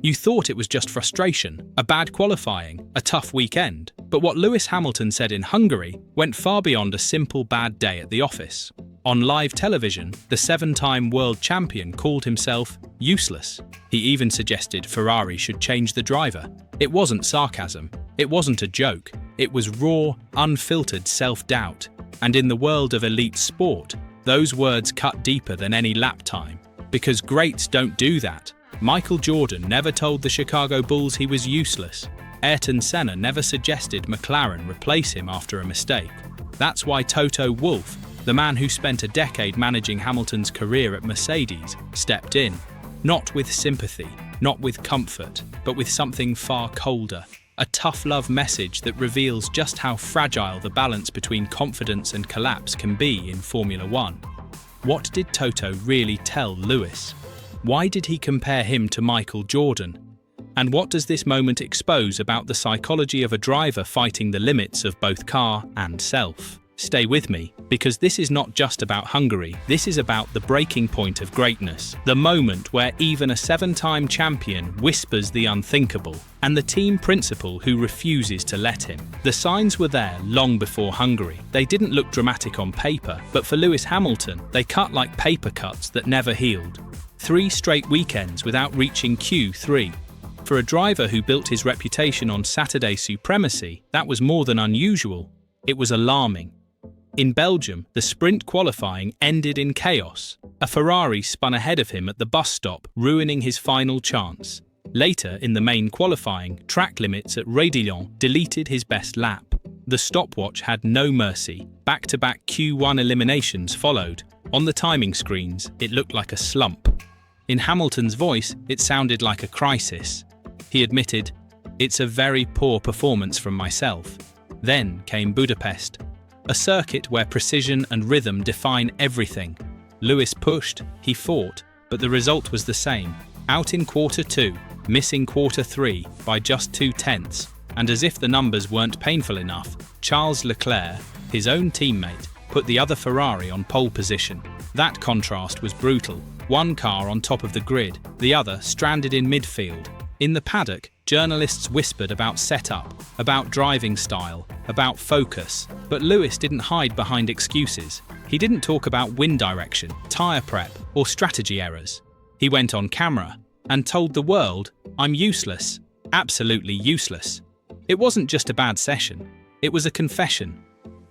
You thought it was just frustration, a bad qualifying, a tough weekend. But what Lewis Hamilton said in Hungary went far beyond a simple bad day at the office. On live television, the 7-time world champion called himself useless. He even suggested Ferrari should change the driver. It wasn't sarcasm. It wasn't a joke. It was raw, unfiltered self-doubt. And in the world of elite sport, those words cut deeper than any lap time. Because greats don't do that. Michael Jordan never told the Chicago Bulls he was useless. Ayrton Senna never suggested McLaren replace him after a mistake. That's why Toto Wolff, the man who spent a decade managing Hamilton's career at Mercedes, stepped in. Not with sympathy, not with comfort, but with something far colder. A tough love message that reveals just how fragile the balance between confidence and collapse can be in Formula One. What did Toto really tell Lewis? Why did he compare him to Michael Jordan? And what does this moment expose about the psychology of a driver fighting the limits of both car and self? Stay with me, because this is not just about Hungary, this is about the breaking point of greatness, the moment where even a 7-time champion whispers the unthinkable, and the team principal who refuses to let him. The signs were there long before Hungary. They didn't look dramatic on paper, but for Lewis Hamilton, they cut like paper cuts that never healed. 3 straight weekends without reaching Q3. For a driver who built his reputation on Saturday supremacy, that was more than unusual. It was alarming. In Belgium, the sprint qualifying ended in chaos. A Ferrari spun ahead of him at the bus stop, ruining his final chance. Later, in the main qualifying, track limits at Raidillon deleted his best lap. The stopwatch had no mercy. Back-to-back Q1 eliminations followed. On the timing screens, it looked like a slump. In Hamilton's voice, it sounded like a crisis. He admitted, "It's a very poor performance from myself." Then came Budapest. A circuit where precision and rhythm define everything. Lewis pushed, he fought, but the result was the same. Out in quarter 2, missing quarter 3 by just 2/10, and as if the numbers weren't painful enough, Charles Leclerc, his own teammate, put the other Ferrari on pole position. That contrast was brutal. One car on top of the grid, the other stranded in midfield. In the paddock, journalists whispered about setup, about driving style, about focus. But Lewis didn't hide behind excuses. He didn't talk about wind direction, tyre prep, or strategy errors. He went on camera and told the world, "I'm useless, absolutely useless." It wasn't just a bad session, it was a confession.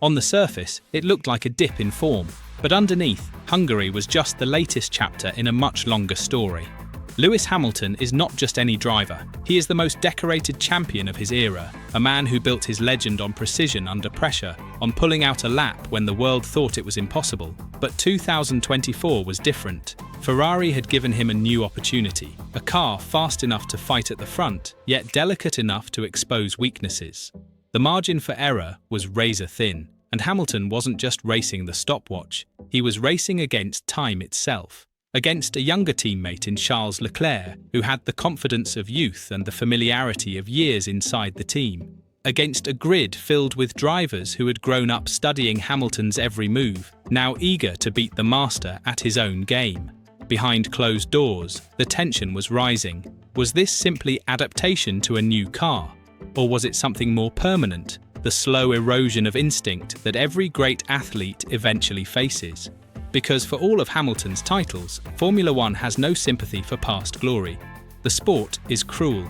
On the surface, it looked like a dip in form, but underneath, Hungary was just the latest chapter in a much longer story. Lewis Hamilton is not just any driver, he is the most decorated champion of his era, a man who built his legend on precision under pressure, on pulling out a lap when the world thought it was impossible. But 2024 was different. Ferrari had given him a new opportunity, a car fast enough to fight at the front, yet delicate enough to expose weaknesses. The margin for error was razor thin, and Hamilton wasn't just racing the stopwatch, he was racing against time itself. Against a younger teammate in Charles Leclerc, who had the confidence of youth and the familiarity of years inside the team. Against a grid filled with drivers who had grown up studying Hamilton's every move, now eager to beat the master at his own game. Behind closed doors, the tension was rising. Was this simply adaptation to a new car? Or was it something more permanent, the slow erosion of instinct that every great athlete eventually faces? Because for all of Hamilton's titles, Formula One has no sympathy for past glory. The sport is cruel.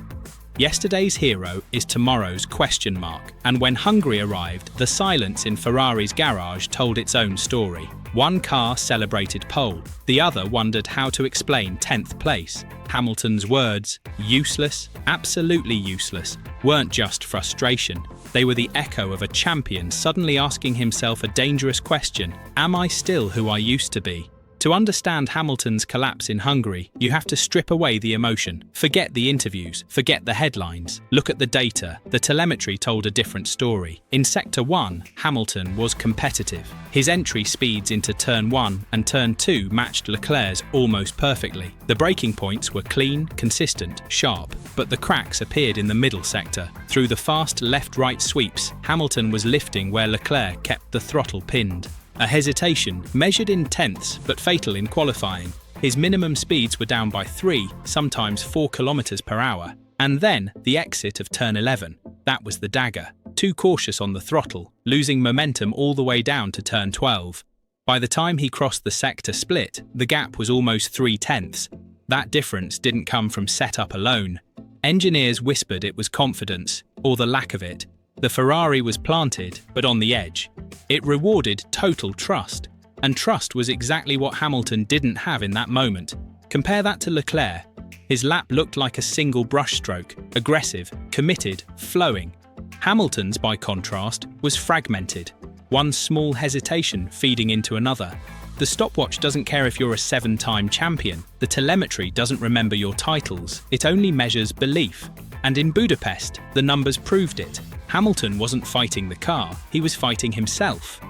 Yesterday's hero is tomorrow's question mark, and when Hungary arrived, the silence in Ferrari's garage told its own story. One car celebrated pole, the other wondered how to explain 10th place. Hamilton's words, useless, absolutely useless, weren't just frustration. They were the echo of a champion suddenly asking himself a dangerous question: am I still who I used to be? To understand Hamilton's collapse in Hungary, you have to strip away the emotion. Forget the interviews, forget the headlines. Look at the data. The telemetry told a different story. In Sector 1, Hamilton was competitive. His entry speeds into Turn 1 and Turn 2 matched Leclerc's almost perfectly. The braking points were clean, consistent, sharp, but the cracks appeared in the middle sector. Through the fast left-right sweeps, Hamilton was lifting where Leclerc kept the throttle pinned. A hesitation, measured in tenths but fatal in qualifying. His minimum speeds were down by 3, sometimes 4 kilometers per hour. And then, the exit of turn 11. That was the dagger. Too cautious on the throttle, losing momentum all the way down to turn 12. By the time he crossed the sector split, the gap was almost 3/10. That difference didn't come from setup alone. Engineers whispered it was confidence, or the lack of it. The Ferrari was planted, but on the edge. It rewarded total trust. And trust was exactly what Hamilton didn't have in that moment. Compare that to Leclerc. His lap looked like a single brushstroke, aggressive, committed, flowing. Hamilton's, by contrast, was fragmented. One small hesitation feeding into another. The stopwatch doesn't care if you're a 7-time champion. The telemetry doesn't remember your titles. It only measures belief. And in Budapest, the numbers proved it. Hamilton wasn't fighting the car, he was fighting himself.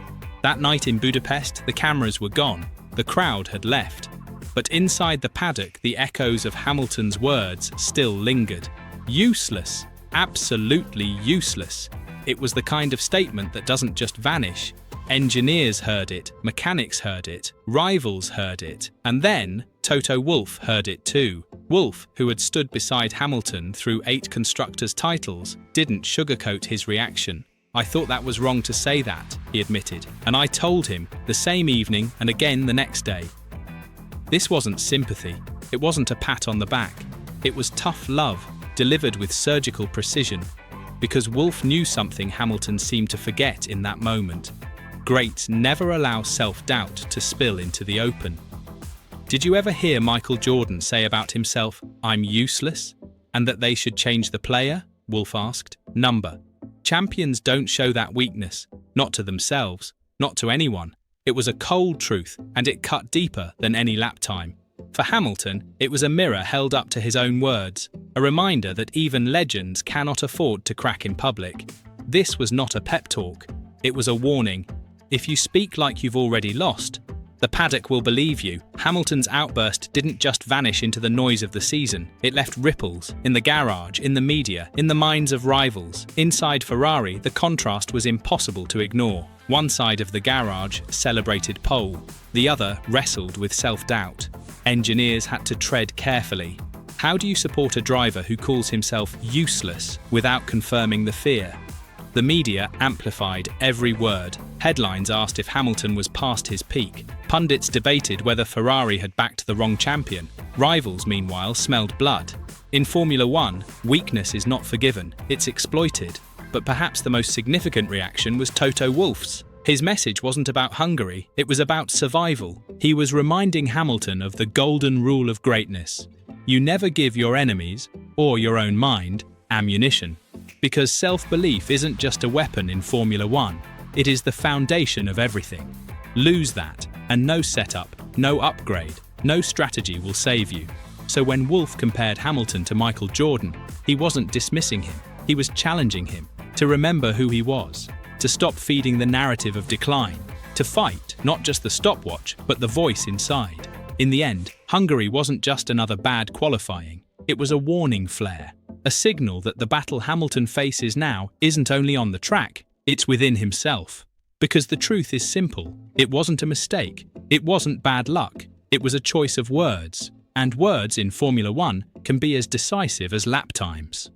That night in Budapest, the cameras were gone. The crowd had left. But inside the paddock, the echoes of Hamilton's words still lingered. Useless. Absolutely useless. It was the kind of statement that doesn't just vanish. Engineers heard it, mechanics heard it, rivals heard it, and then Toto Wolff heard it too. Wolff, who had stood beside Hamilton through 8 constructors' titles, didn't sugarcoat his reaction. "I thought that was wrong to say that," he admitted, "and I told him the same evening and again the next day." This wasn't sympathy. It wasn't a pat on the back. It was tough love, delivered with surgical precision. Because Wolff knew something Hamilton seemed to forget in that moment. Greats never allow self-doubt to spill into the open. Did you ever hear Michael Jordan say about himself, "I'm useless," and that they should change the player? Wolff asked. Number. Champions don't show that weakness, not to themselves, not to anyone. It was a cold truth, and it cut deeper than any lap time. For Hamilton, it was a mirror held up to his own words, a reminder that even legends cannot afford to crack in public. This was not a pep talk. It was a warning. If you speak like you've already lost, the paddock will believe you. Hamilton's outburst didn't just vanish into the noise of the season. It left ripples in the garage, in the media, in the minds of rivals. Inside Ferrari, the contrast was impossible to ignore. One side of the garage celebrated pole, the other wrestled with self-doubt. Engineers had to tread carefully. How do you support a driver who calls himself useless without confirming the fear? The media amplified every word. Headlines asked if Hamilton was past his peak. Pundits debated whether Ferrari had backed the wrong champion. Rivals, meanwhile, smelled blood. In Formula One, weakness is not forgiven, it's exploited. But perhaps the most significant reaction was Toto Wolff's. His message wasn't about Hungary, it was about survival. He was reminding Hamilton of the golden rule of greatness. You never give your enemies, or your own mind, ammunition. Because self-belief isn't just a weapon in Formula One, it is the foundation of everything. Lose that, and no setup, no upgrade, no strategy will save you. So when Wolff compared Hamilton to Michael Jordan, he wasn't dismissing him, he was challenging him to remember who he was, to stop feeding the narrative of decline, to fight not just the stopwatch, but the voice inside. In the end, Hungary wasn't just another bad qualifying, it was a warning flare. A signal that the battle Hamilton faces now isn't only on the track, it's within himself. Because the truth is simple, it wasn't a mistake, it wasn't bad luck, it was a choice of words. And words in Formula One can be as decisive as lap times.